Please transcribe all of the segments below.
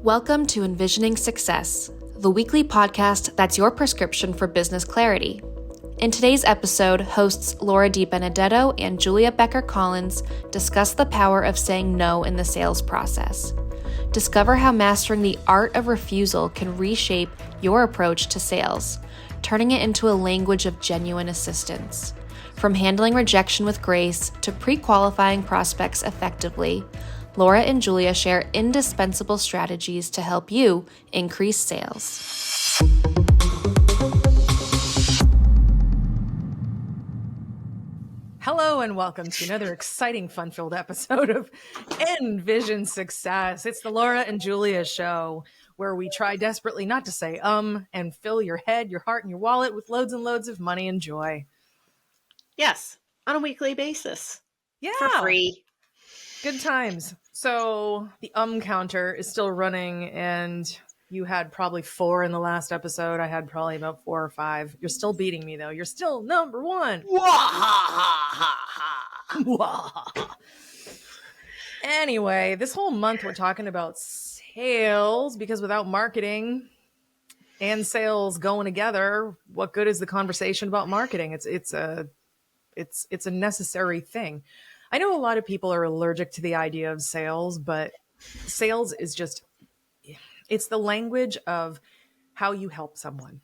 Welcome to enVisioning Success, the weekly podcast that's your prescription for business clarity. In today's episode, hosts Laura DiBenedetto and Julia Becker-Collins discuss the power of saying no in the sales process. Discover how mastering the art of refusal can reshape your approach to sales, turning it into a language of genuine assistance. From handling rejection with grace to pre-qualifying prospects effectively, Laura and Julia share indispensable strategies to help you increase sales. Hello and welcome to another exciting, fun-filled episode of enVision Success. It's the Laura and Julia show where we try desperately not to say and fill your head, your heart, and your wallet with loads and loads of money and joy. Yes, on a weekly basis. Yeah. For free. Good times. So the counter is still running, and you had probably 4 in the last episode. I had probably about 4 or 5. You're still beating me, though. You're still number 1. Anyway, this whole month we're talking about sales, because without marketing and sales going together, what good is the conversation about marketing? It's a necessary thing. I know a lot of people are allergic to the idea of sales, but sales is just, it's the language of how you help someone.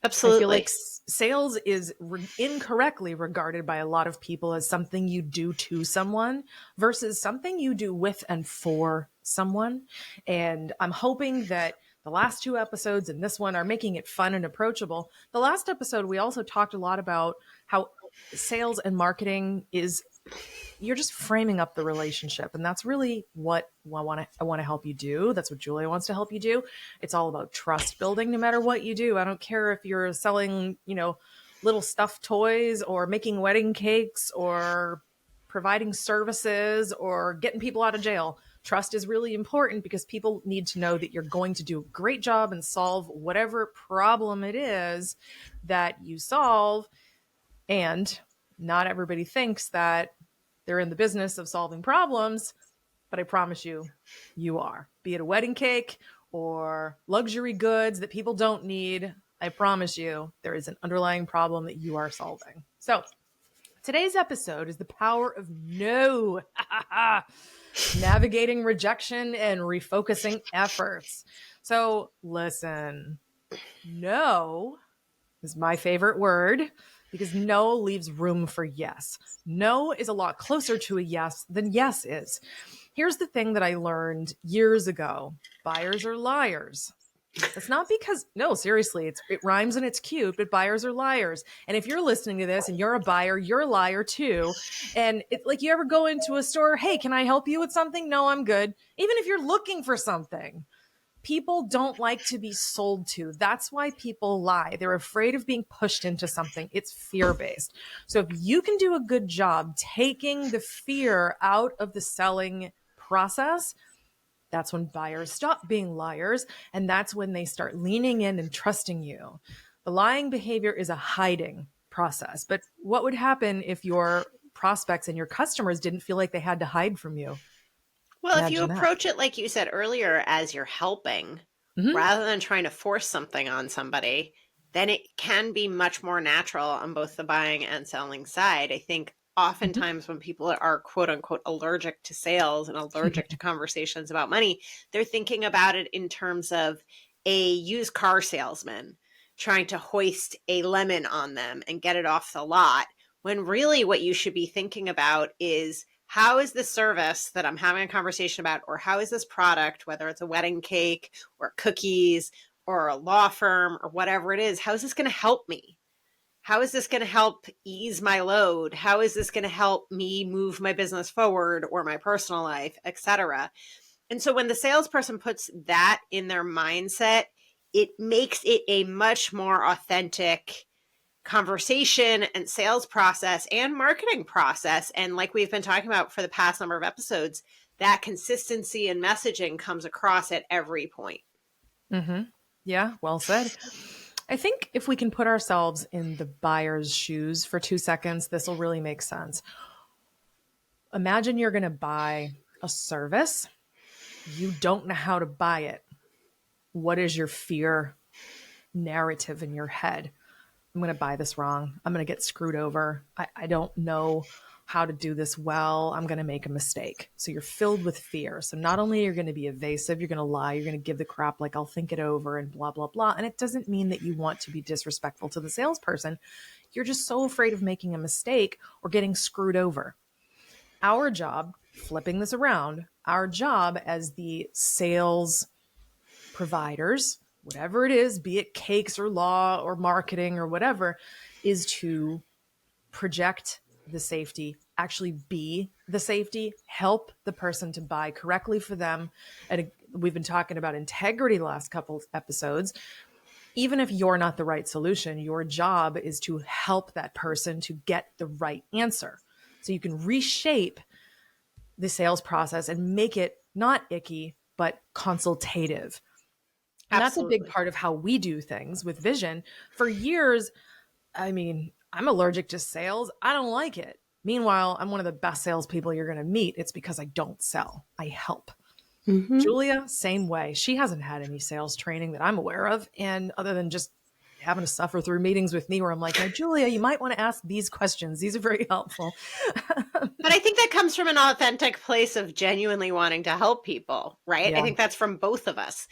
Absolutely. I feel like sales is incorrectly regarded by a lot of people as something you do to someone versus something you do with and for someone. And I'm hoping that the last 2 episodes and this one are making it fun and approachable. The last episode, we also talked a lot about how sales and marketing is, you're just framing up the relationship. And that's really what I want to help you do. That's what Julia wants to help you do. It's all about trust building, no matter what you do. I don't care if you're selling, little stuffed toys or making wedding cakes or providing services or getting people out of jail. Trust is really important because people need to know that you're going to do a great job and solve whatever problem it is that you solve. And not everybody thinks that they're in the business of solving problems, but I promise you, you are. Be it a wedding cake or luxury goods that people don't need, I promise you, there is an underlying problem that you are solving. So today's episode is the power of no. Navigating rejection and refocusing efforts. So listen, no is my favorite word because no leaves room for yes. No is a lot closer to a yes than yes is. Here's the thing that I learned years ago. Buyers are liars. It's not because, no, seriously, it rhymes and it's cute, but buyers are liars. And if you're listening to this and you're a buyer, you're a liar too. And it's like, you ever go into a store, hey, can I help you with something? No, I'm good. Even if you're looking for something. People don't like to be sold to. That's why people lie. They're afraid of being pushed into something. It's fear-based. So if you can do a good job taking the fear out of the selling process, that's when buyers stop being liars, and that's when they start leaning in and trusting you. The lying behavior is a hiding process. But what would happen if your prospects and your customers didn't feel like they had to hide from you? Well, if you approach it, like you said earlier, as you're helping, rather than trying to force something on somebody, then it can be much more natural on both the buying and selling side. I think oftentimes when people are quote unquote allergic to sales and allergic to conversations about money, they're thinking about it in terms of a used car salesman trying to hoist a lemon on them and get it off the lot, when really what you should be thinking about is, how is this service that I'm having a conversation about, or how is this product, whether it's a wedding cake or cookies or a law firm or whatever it is, how is this going to help me? How is this going to help ease my load? How is this going to help me move my business forward or my personal life, etc.? And so when the salesperson puts that in their mindset, it makes it a much more authentic conversation and sales process and marketing process. And like we've been talking about for the past number of episodes, that consistency and messaging comes across at every point. Yeah, well said. I think if we can put ourselves in the buyer's shoes for 2 seconds, this will really make sense. Imagine you're going to buy a service you don't know how to buy it, what is your fear narrative in your head? I'm going to buy this wrong. I'm going to get screwed over. I don't know how to do this well. I'm going to make a mistake. So you're filled with fear. So not only are you going to be evasive, you're going to lie, you're going to give the crap like I'll think it over and blah, blah, blah. And it doesn't mean that you want to be disrespectful to the salesperson. You're just so afraid of making a mistake or getting screwed over. Our job, flipping this around, our job as the sales providers, whatever it is, be it cakes or law or marketing or whatever, is to project the safety, actually be the safety, help the person to buy correctly for them. And we've been talking about integrity the last couple episodes. Even if you're not the right solution, your job is to help that person to get the right answer. So you can reshape the sales process and make it not icky, but consultative. And that's a big part of how we do things with Vision. For years, I mean, I'm allergic to sales. I don't like it. Meanwhile, I'm one of the best salespeople you're going to meet. It's because I don't sell. I help. Mm-hmm. Julia, same way. She hasn't had any sales training that I'm aware of. And other than just having to suffer through meetings with me where I'm like, now, Julia, you might want to ask these questions. These are very helpful. But I think that comes from an authentic place of genuinely wanting to help people, right? Yeah. I think that's from both of us.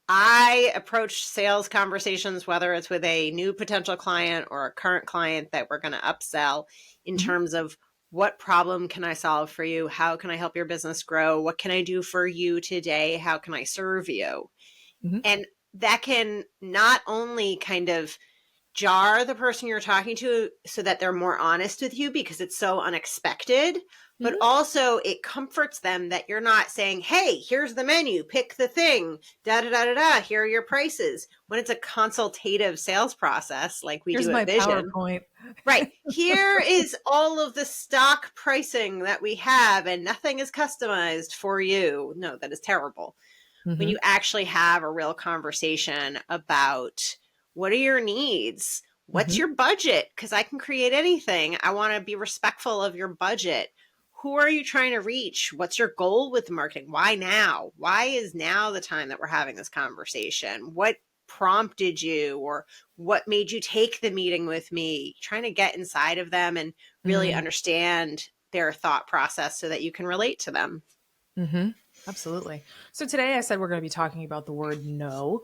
I approach sales conversations, whether it's with a new potential client or a current client that we're going to upsell, in mm-hmm. terms of what problem can I solve for you? How can I help your business grow? What can I do for you today? How can I serve you? Mm-hmm. And that can not only kind of jar the person you're talking to so that they're more honest with you because it's so unexpected, but mm-hmm. also it comforts them that you're not saying, hey, here's the menu, pick the thing, da-da-da-da-da, here are your prices. When it's a consultative sales process like we do at Vision. Here's my PowerPoint. Right. Here is all of the stock pricing that we have and nothing is customized for you. No, that is terrible. Mm-hmm. When you actually have a real conversation about what are your needs? What's mm-hmm. your budget? Because I can create anything. I want to be respectful of your budget. Who are you trying to reach? What's your goal with marketing? Why now? Why is now the time that we're having this conversation? What prompted you, or what made you take the meeting with me? Trying to get inside of them and really mm-hmm. understand their thought process so that you can relate to them. Mm-hmm. Absolutely. So today I said we're going to be talking about the word no.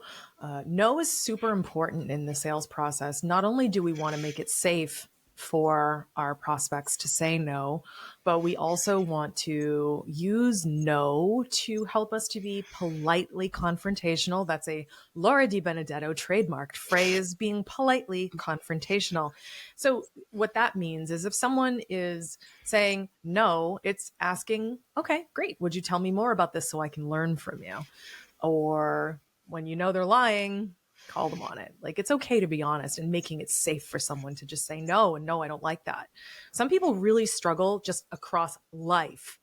No is super important in the sales process. Not only do we want to make it safe for our prospects to say no, but we also want to use no to help us to be politely confrontational. That's a Laura Di Benedetto trademarked phrase, being politely confrontational. So what that means is if someone is saying no, it's asking, okay, great. Would you tell me more about this so I can learn from you? Or when you know they're lying, call them on it. Like, it's okay to be honest and making it safe for someone to just say no, and no, I don't like that. Some people really struggle just across life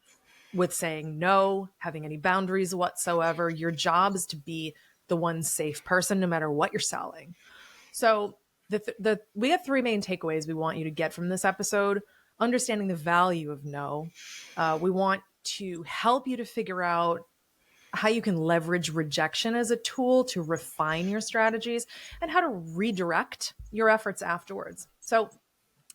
with saying no, having any boundaries whatsoever. Your job is to be the one safe person, no matter what you're selling. So we have three main takeaways we want you to get from this episode. Understanding the value of no. We want to help you to figure out how you can leverage rejection as a tool to refine your strategies and how to redirect your efforts afterwards. So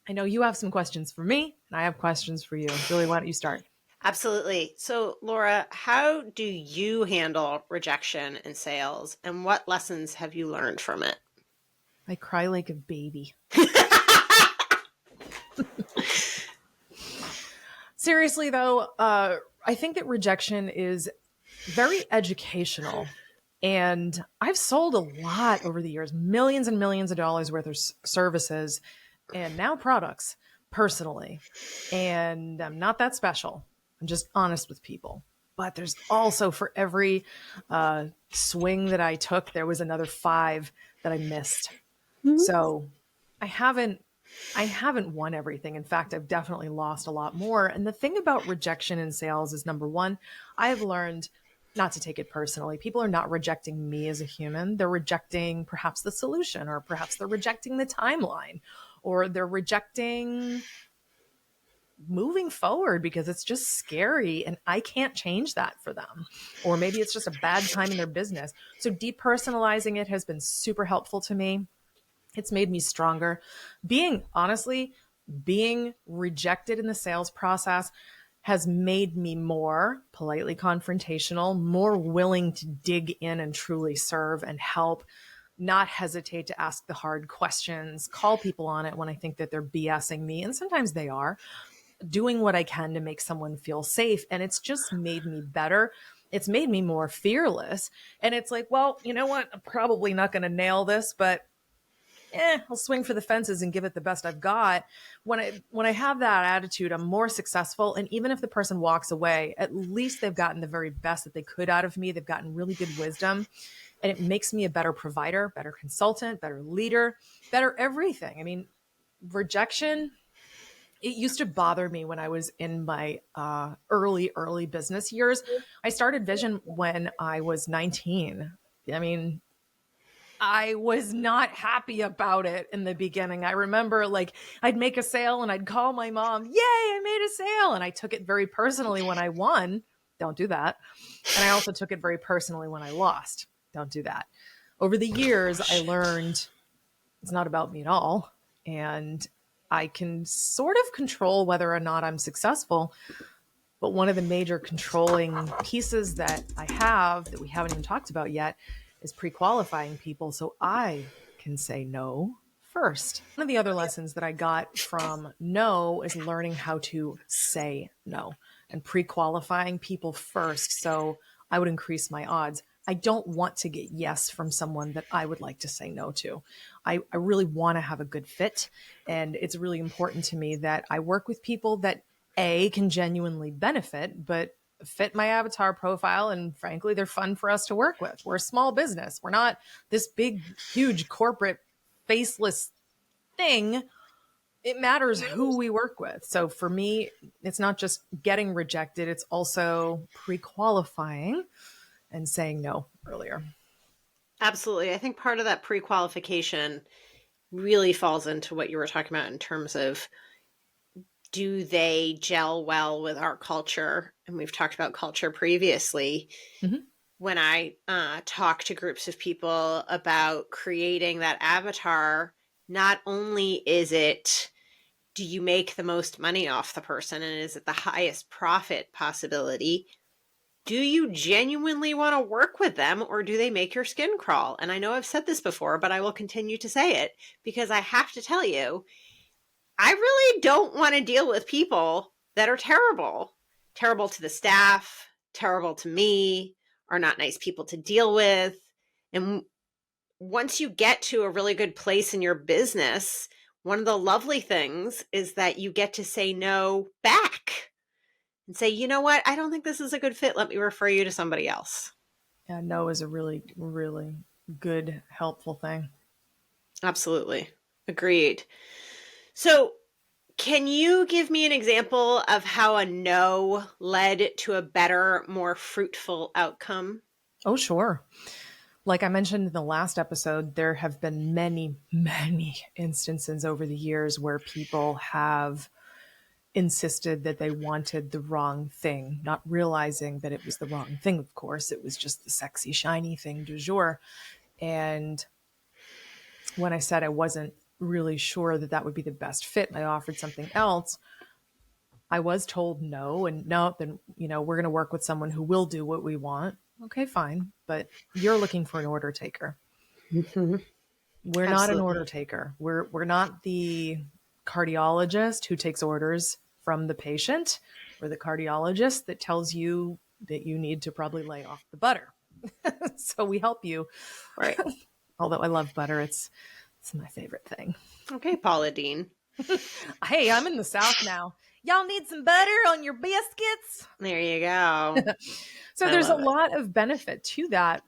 I know you have some questions for me and I have questions for you. Julie, why don't you start? Absolutely. So Laura, how do you handle rejection in sales, and what lessons have you learned from it? I cry like a baby. Seriously though, I think that rejection is very educational. And I've sold a lot over the years, millions and millions of dollars worth of services and now products personally. And I'm not that special. I'm just honest with people. But there's also, for every swing that I took, there was another 5 that I missed. Mm-hmm. So I haven't won everything. In fact, I've definitely lost a lot more. And the thing about rejection in sales is, number one, I've learned not to take it personally. People are not rejecting me as a human. They're rejecting perhaps the solution, or perhaps they're rejecting the timeline, or they're rejecting moving forward, because it's just scary and I can't change that for them. Or maybe it's just a bad time in their business. So depersonalizing it has been super helpful to me. It's made me stronger. Honestly, being rejected in the sales process has made me more politely confrontational, more willing to dig in and truly serve and help, not hesitate to ask the hard questions, call people on it when I think that they're BSing me. And sometimes they are, doing what I can to make someone feel safe. And it's just made me better. It's made me more fearless. And it's like, well, you know what? I'm probably not going to nail this, but I'll swing for the fences and give it the best I've got. When I have that attitude, I'm more successful. And even if the person walks away, at least they've gotten the very best that they could out of me. They've gotten really good wisdom, and it makes me a better provider, better consultant, better leader, better everything. I mean, rejection, it used to bother me when I was in my early business years. I started Vision when I was 19. I mean, I was not happy about it in the beginning. I remember I'd make a sale and I'd call my mom, yay, I made a sale. And I took it very personally when I won. Don't do that. And I also took it very personally when I lost. Don't do that. Over the years, I learned it's not about me at all. And I can sort of control whether or not I'm successful. But one of the major controlling pieces that I have that we haven't even talked about yet is pre-qualifying people so I can say no first. One of the other lessons that I got from no is learning how to say no and pre-qualifying people first. So I would increase my odds. I don't want to get yes from someone that I would like to say no to. I really want to have a good fit. And it's really important to me that I work with people that can genuinely benefit, but fit my avatar profile. And frankly, they're fun for us to work with. We're a small business. We're not this big, huge corporate faceless thing. It matters who we work with. So for me, it's not just getting rejected. It's also pre-qualifying and saying no earlier. Absolutely. I think part of that pre-qualification really falls into what you were talking about in terms of, do they gel well with our culture? And we've talked about culture previously. Mm-hmm. When I talk to groups of people about creating that avatar, not only is it, do you make the most money off the person and is it the highest profit possibility? Do you genuinely want to work with them, or do they make your skin crawl? And I know I've said this before, but I will continue to say it because I have to tell you, I really don't want to deal with people that are terrible to the staff, terrible to me, are not nice people to deal with. And once you get to a really good place in your business, one of the lovely things is that you get to say no back and say, you know what? I don't think this is a good fit. Let me refer you to somebody else. Yeah, no is a really, really good, helpful thing. Absolutely. Agreed. So can you give me an example of how a no led to a better, more fruitful outcome? Oh, sure. Like I mentioned in the last episode, there have been many, many instances over the years where people have insisted that they wanted the wrong thing, not realizing that it was the wrong thing. Of course, it was just the sexy, shiny thing du jour. And when I said I wasn't really sure that that would be the best fit and I offered something else, I was told no. And no, then, we're going to work with someone who will do what we want. Okay, fine. But you're looking for an order taker. Mm-hmm. We're not an order taker. We're not the cardiologist who takes orders from the patient. We're the cardiologist that tells you that you need to probably lay off the butter. So we help you. Right. Although I love butter. It's my favorite thing. Okay, Paula Dean. Hey, I'm in the South now. Y'all need some butter on your biscuits? There you go. So there's a lot of benefit to that.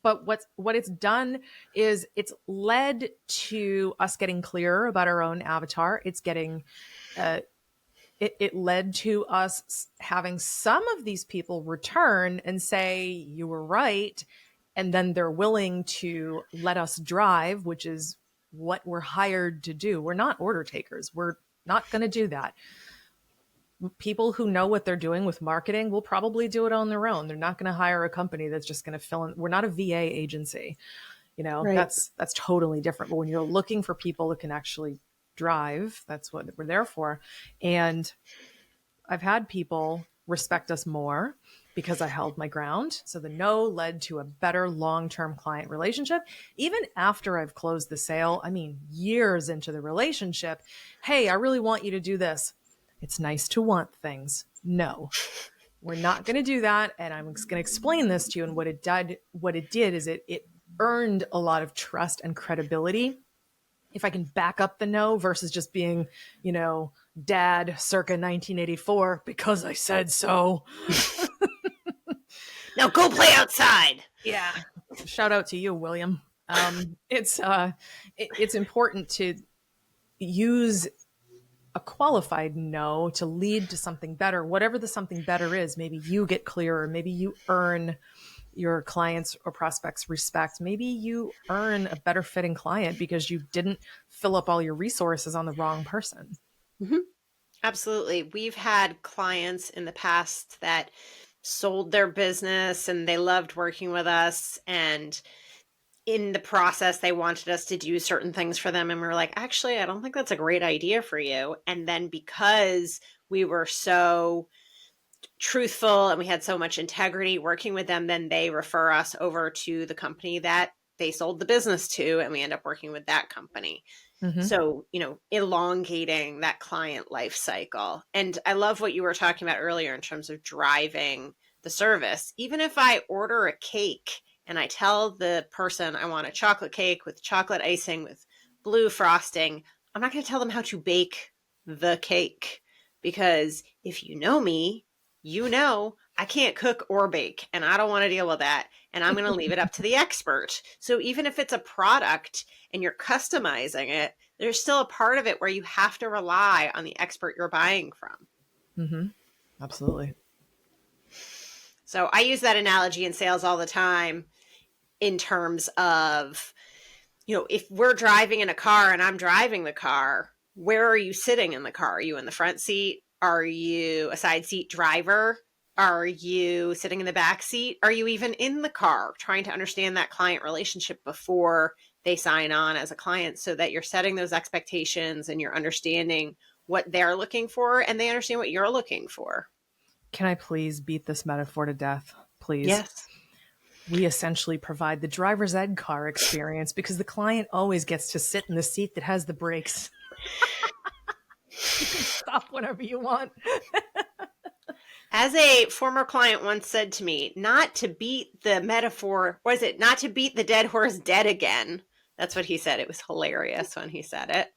But what it's done is it's led to us getting clearer about our own avatar. It's getting, it led to us having some of these people return and say, you were right. And then they're willing to let us drive, which is what we're hired to do. We're not order takers. We're not going to do that. people who know what they're doing with marketing will probably do it on their own. They're not going to hire a company that's just going to fill in. We're not a VA agency. Right. That's totally different. But when you're looking for people that can actually drive, that's what we're there for. And I've had people respect us more because I held my ground. So the no led to a better long-term client relationship. Even after I've closed the sale, I mean, years into the relationship, hey, I really want you to do this. It's nice to want things. No, we're not going to do that. And I'm just going to explain this to you. And what it did is it earned a lot of trust and credibility. If I can back up the no versus just being, dad circa 1984, because I said so. Now go play outside. Yeah. Shout out to you, William. It's important to use a qualified no to lead to something better. Whatever the something better is, maybe you get clearer. Maybe you earn your clients or prospects respect. Maybe you earn a better fitting client because you didn't fill up all your resources on the wrong person. Mm-hmm. Absolutely. We've had clients in the past that sold their business and they loved working with us. And in the process, they wanted us to do certain things for them. And we were like, actually, I don't think that's a great idea for you. And then because we were so truthful and we had so much integrity working with them, then they refer us over to the company that they sold the business to, and we end up working with that company. Mm-hmm. So, elongating that client life cycle. And I love what you were talking about earlier in terms of driving the service. Even if I order a cake and I tell the person I want a chocolate cake with chocolate icing with blue frosting, I'm not going to tell them how to bake the cake, because if you know me, I can't cook or bake, and I don't want to deal with that. And I'm going to leave it up to the expert. So even if it's a product and you're customizing it, there's still a part of it where you have to rely on the expert you're buying from. Mm-hmm. Absolutely. So I use that analogy in sales all the time in terms of, if we're driving in a car and I'm driving the car, where are you sitting in the car? Are you in the front seat? Are you a side seat driver? Are you sitting in the back seat? Are you even in the car? Trying to understand that client relationship before they sign on as a client, so that you're setting those expectations and you're understanding what they're looking for and they understand what you're looking for. Can I please beat this metaphor to death? Please. Yes. We essentially provide the driver's ed car experience because the client always gets to sit in the seat that has the brakes. You can stop whenever you want. As a former client once said to me, not to beat the metaphor, not to beat the dead horse dead again. That's what he said. It was hilarious when he said it.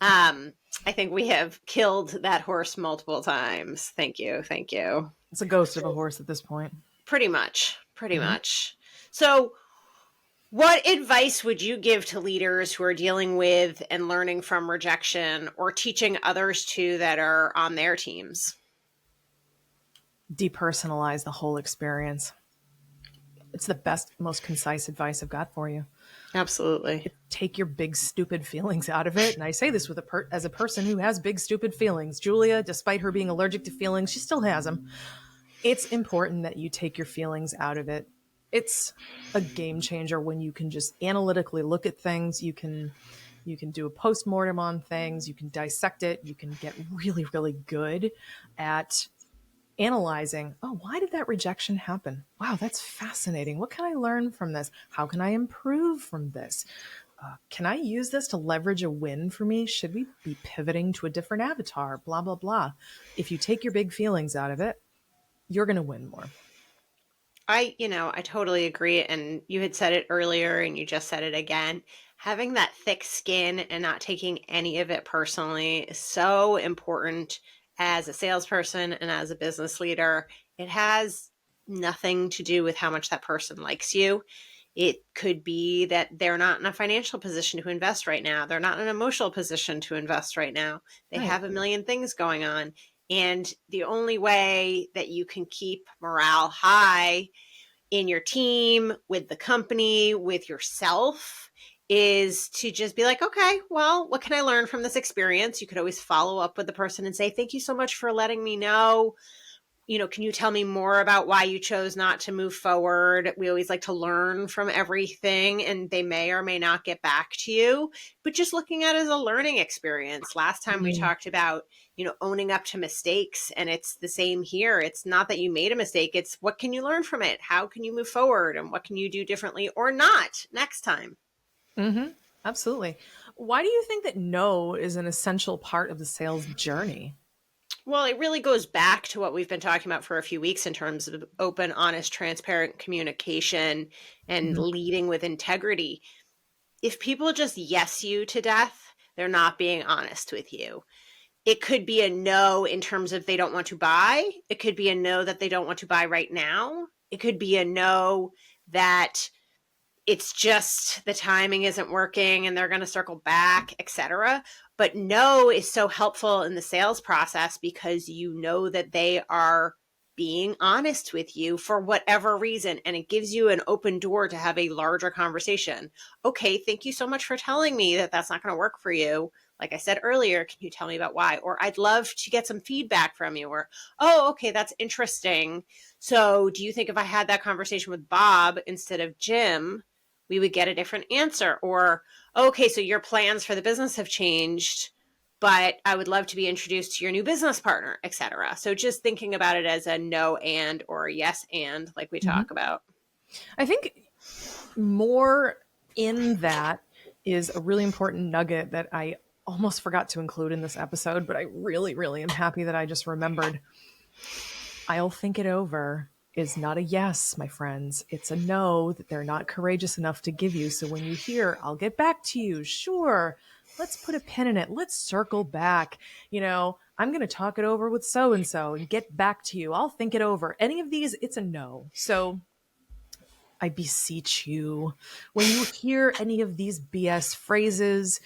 I think we have killed that horse multiple times. Thank you. Thank you. It's a ghost of a horse at this point. Pretty much. So what advice would you give to leaders who are dealing with and learning from rejection, or teaching others too that are on their teams? Depersonalize the whole experience. It's the best, most concise advice I've got for you. Absolutely. Take your big, stupid feelings out of it. And I say this with as a person who has big, stupid feelings. Julia, despite her being allergic to feelings, she still has them. It's important that you take your feelings out of it. It's a game changer when you can just analytically look at things. You can do a postmortem on things. You can dissect it. You can get really, really good at analyzing, why did that rejection happen? Wow, that's fascinating. What can I learn from this? How can I improve from this? Can I use this to leverage a win for me? Should we be pivoting to a different avatar? Blah, blah, blah. If you take your big feelings out of it, you're going to win more. I totally agree. And you had said it earlier and you just said it again. Having that thick skin and not taking any of it personally is so important as a salesperson and as a business leader. It has nothing to do with how much that person likes you. It could be that they're not in a financial position to invest right now. They're not in an emotional position to invest right now. They have a million things going on. And the only way that you can keep morale high in your team, with the company, with yourself, is to just be like, okay, well, what can I learn from this experience? You could always follow up with the person and say, thank you so much for letting me know. Can you tell me more about why you chose not to move forward? We always like to learn from everything, and they may or may not get back to you, but just looking at it as a learning experience. Last time we talked about, owning up to mistakes, and it's the same here. It's not that you made a mistake. It's what can you learn from it? How can you move forward? And what can you do differently or not next time? Mm-hmm. Absolutely. Why do you think that no is an essential part of the sales journey? Well, it really goes back to what we've been talking about for a few weeks in terms of open, honest, transparent communication and leading with integrity. If people just yes you to death, they're not being honest with you. It could be a no in terms of they don't want to buy. It could be a no that they don't want to buy right now. It could be a no that it's just the timing isn't working and they're going to circle back, etc. But no is so helpful in the sales process because you know that they are being honest with you for whatever reason. And it gives you an open door to have a larger conversation. Okay, thank you so much for telling me that that's not going to work for you. Like I said earlier, can you tell me about why? Or I'd love to get some feedback from you. Or, oh, okay, that's interesting. So do you think if I had that conversation with Bob instead of Jim, we would get a different answer? Or, okay, so your plans for the business have changed, but I would love to be introduced to your new business partner, etc. So just thinking about it as a no and or a yes and, like we talk about. I think more in that is a really important nugget that I almost forgot to include in this episode, but I really, really am happy that I just remembered. I'll think it over is not a yes, my friends. It's a no that they're not courageous enough to give you. So when you hear, I'll get back to you, sure, let's put a pin in it. Let's circle back. I'm going to talk it over with so-and-so and get back to you. I'll think it over. Any of these, it's a no. So I beseech you, when you hear any of these BS phrases,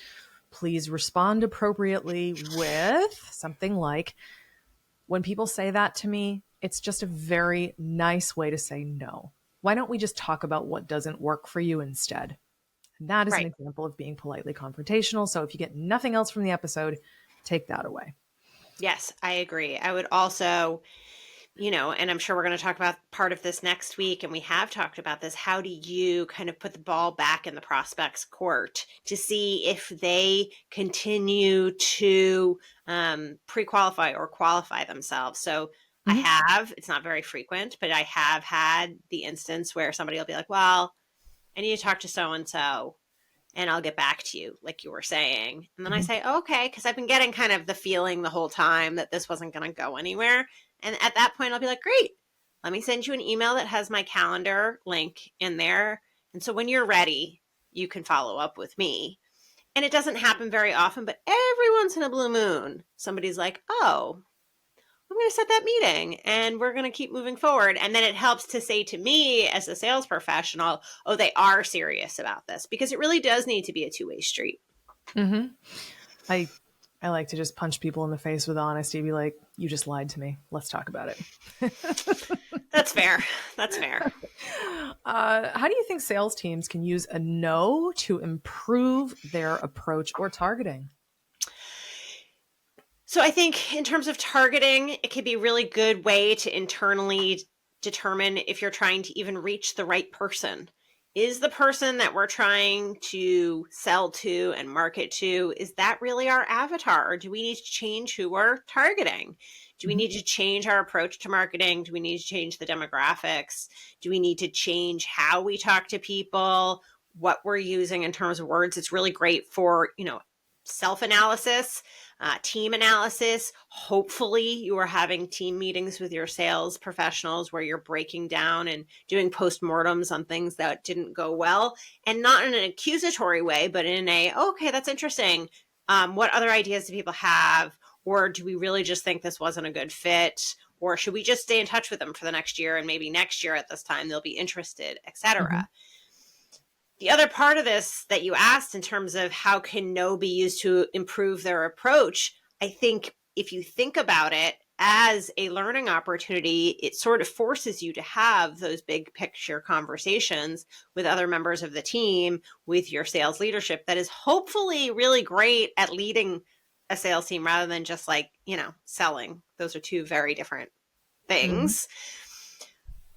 please respond appropriately with something like, when people say that to me, it's just a very nice way to say no. Why don't we just talk about what doesn't work for you instead? And that is an example of being politely confrontational. So if you get nothing else from the episode, take that away. Yes, I agree. I would also, and I'm sure we're going to talk about part of this next week, and we have talked about this. How do you kind of put the ball back in the prospect's court to see if they continue to pre-qualify or qualify themselves? So it's not very frequent, but I have had the instance where somebody will be like, well, I need to talk to so-and-so and I'll get back to you, like you were saying. And then I say, okay, because I've been getting kind of the feeling the whole time that this wasn't going to go anywhere. And at that point, I'll be like, great, let me send you an email that has my calendar link in there. And so when you're ready, you can follow up with me. And it doesn't happen very often, but every once in a blue moon, somebody's like, oh, I'm going to set that meeting and we're going to keep moving forward. And then it helps to say to me as a sales professional, oh, they are serious about this, because it really does need to be a two-way street. I like to just punch people in the face with honesty, be like, you just lied to me. Let's talk about it. That's fair. That's fair. How do you think sales teams can use a no to improve their approach or targeting? So I think in terms of targeting, it could be a really good way to internally determine if you're trying to even reach the right person. Is the person that we're trying to sell to and market to, is that really our avatar? Or do we need to change who we're targeting? Do we need to change our approach to marketing? Do we need to change the demographics? Do we need to change how we talk to people? What we're using in terms of words? It's really great for, self-analysis, team analysis. Hopefully you are having team meetings with your sales professionals where you're breaking down and doing postmortems on things that didn't go well, and not in an accusatory way, but in a, okay, that's interesting. What other ideas do people have? Or do we really just think this wasn't a good fit? Or should we just stay in touch with them for the next year, and maybe next year at this time they'll be interested, etc. The other part of this that you asked in terms of how can no be used to improve their approach, I think if you think about it, as a learning opportunity, it sort of forces you to have those big picture conversations with other members of the team, with your sales leadership that is hopefully really great at leading a sales team rather than just like, selling. Those are two very different things.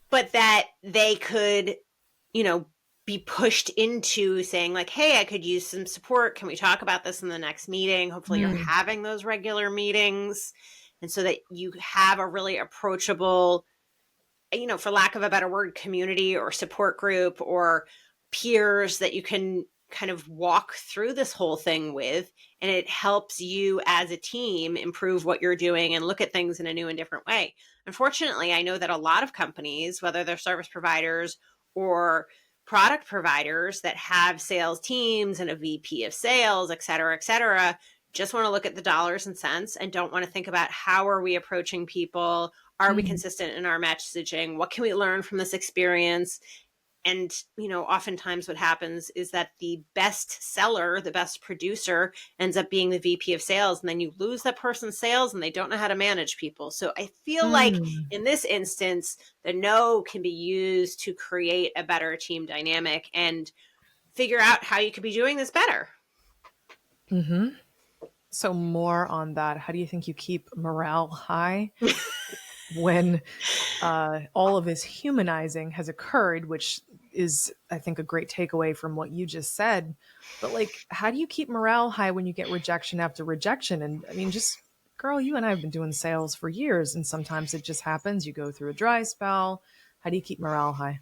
But that they could, be pushed into saying like, hey, I could use some support. Can we talk about this in the next meeting? Hopefully you're having those regular meetings. And so that you have a really approachable, for lack of a better word, community or support group or peers that you can kind of walk through this whole thing with. And it helps you as a team improve what you're doing and look at things in a new and different way. Unfortunately, I know that a lot of companies, whether they're service providers or product providers that have sales teams and a VP of sales, et cetera, just want to look at the dollars and cents and don't want to think about how are we approaching people? Are we consistent in our messaging? What can we learn from this experience? And, oftentimes what happens is that the best seller, the best producer ends up being the VP of sales. And then you lose that person's sales and they don't know how to manage people. So I feel like in this instance, the no can be used to create a better team dynamic and figure out how you could be doing this better. So more on that. How do you think you keep morale high when all of this humanizing has occurred, which is, I think, a great takeaway from what you just said. But like, how do you keep morale high when you get rejection after rejection? And I mean, just girl, you and I have been doing sales for years, and sometimes it just happens. You go through a dry spell. How do you keep morale high?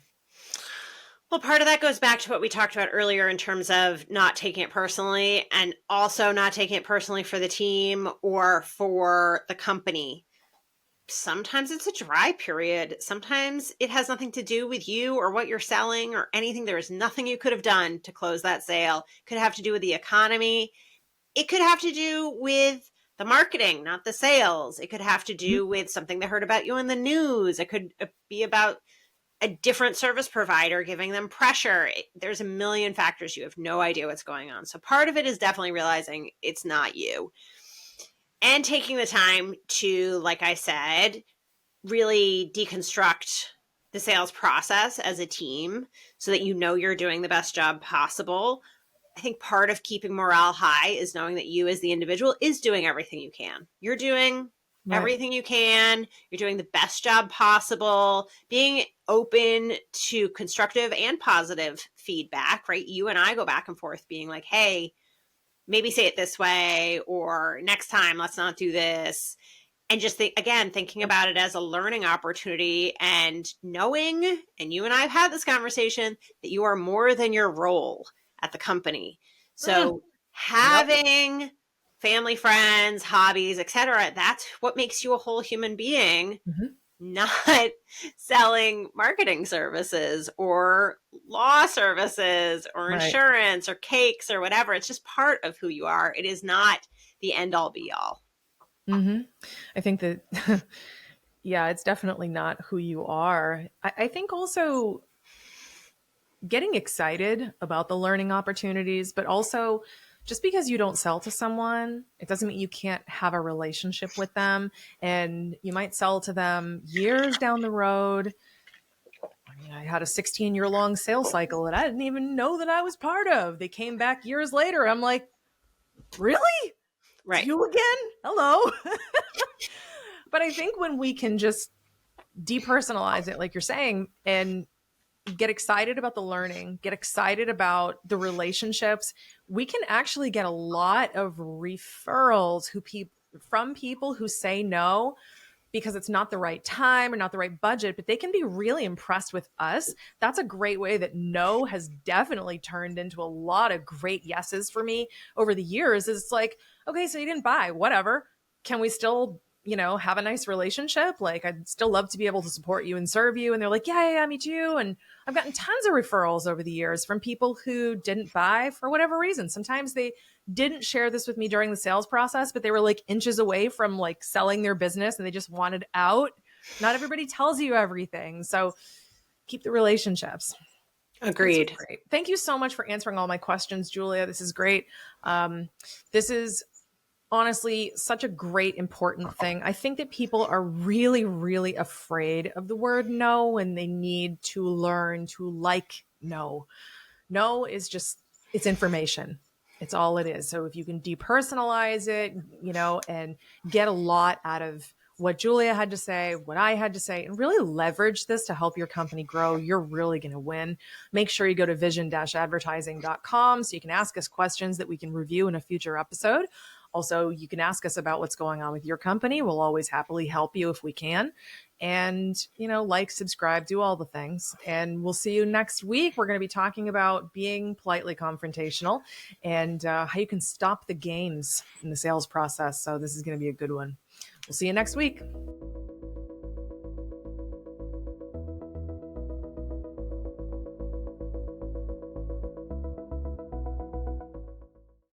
Well, part of that goes back to what we talked about earlier in terms of not taking it personally and also not taking it personally for the team or for the company. Sometimes it's a dry period. Sometimes it has nothing to do with you or what you're selling or anything. There is nothing you could have done to close that sale. It could have to do with the economy. It could have to do with the marketing, not the sales. It could have to do with something they heard about you in the news. It could be about a different service provider giving them pressure. There's a million factors. You have no idea what's going on. So part of it is definitely realizing it's not you. And taking the time to, like I said, really deconstruct the sales process as a team so that you're doing the best job possible. I think part of keeping morale high is knowing that you as the individual is doing everything you can. You're doing everything you can. You're doing the best job possible, being open to constructive and positive feedback, right? You and I go back and forth being like, hey, maybe say it this way, or next time, let's not do this. And just thinking about it as a learning opportunity and knowing, and you and I have had this conversation, that you are more than your role at the company. So having family, friends, hobbies, etc., that's what makes you a whole human being, not selling marketing services or law services or insurance or cakes or whatever. It's just part of who you are. It is not the end all be all. I think that, it's definitely not who you are. I think also getting excited about the learning opportunities, but also just because you don't sell to someone, it doesn't mean you can't have a relationship with them. And you might sell to them years down the road. I mean, I had a 16-year-long sales cycle that I didn't even know that I was part of. They came back years later. I'm like, really? Right. You again? Hello. But I think when we can just depersonalize it, like you're saying, and get excited about the learning, get excited about the relationships, we can actually get a lot of referrals from people who say no because it's not the right time or not the right budget, but they can be really impressed with us. That's a great way that no has definitely turned into a lot of great yeses for me over the years. Is like, okay, so you didn't buy, whatever. Can we still, have a nice relationship? Like, I'd still love to be able to support you and serve you. And they're like, yeah, me too. And I've gotten tons of referrals over the years from people who didn't buy for whatever reason. Sometimes they didn't share this with me during the sales process, but they were like inches away from like selling their business and they just wanted out. Not everybody tells you everything. So keep the relationships. Agreed. Great. Thank you so much for answering all my questions, Julia. This is great. This is honestly, such a great, important thing. I think that people are really, really afraid of the word no, and they need to learn to like no. No is just, it's information. It's all it is. So if you can depersonalize it, and get a lot out of what Julia had to say, what I had to say, and really leverage this to help your company grow, you're really going to win. Make sure you go to vision-advertising.com so you can ask us questions that we can review in a future episode. Also, you can ask us about what's going on with your company. We'll always happily help you if we can. And, like, subscribe, do all the things. And we'll see you next week. We're going to be talking about being politely confrontational and how you can stop the games in the sales process. So this is going to be a good one. We'll see you next week.